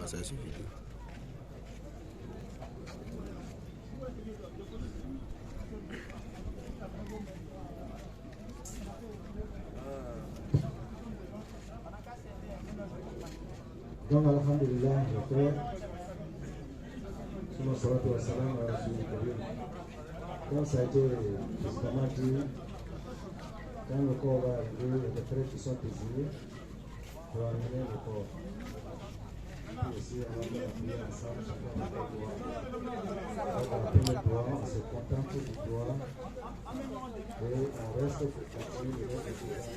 ça suffit. Donc, alhamdulillah, salatu wa salam à Rasulullah. Comme ça a été justement dit, quand le corps va arriver, il y a des prêtres qui sont désignés pour amener le corps. Et aussi, on va prier ensemble, chacun va faire droit. Donc, on fait le droit, on se contente du droit et on reste pour continuer le reste du droit.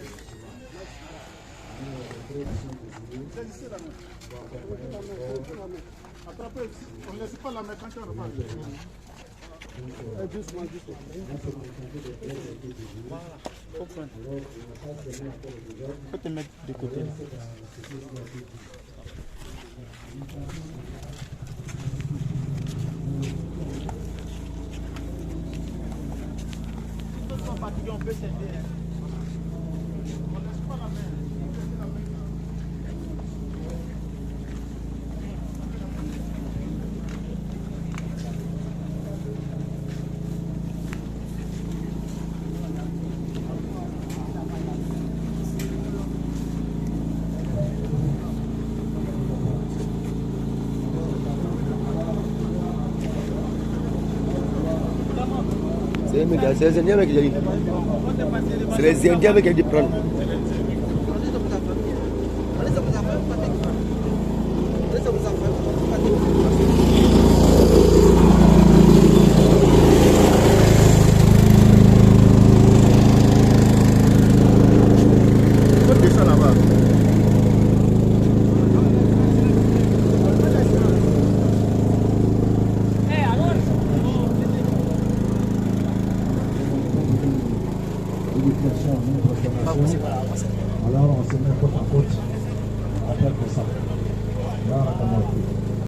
Attrapez, on ne laisse pas la mettre quand on repart. Doucement, doucement. Faut te mettre de côté. On peut s'aider. On ne laisse pas la main. C'est les Indiens qui arrivent. C'est les Indiens qui arrivent prendre. Alors on se met côte à côte après que ça. Là, on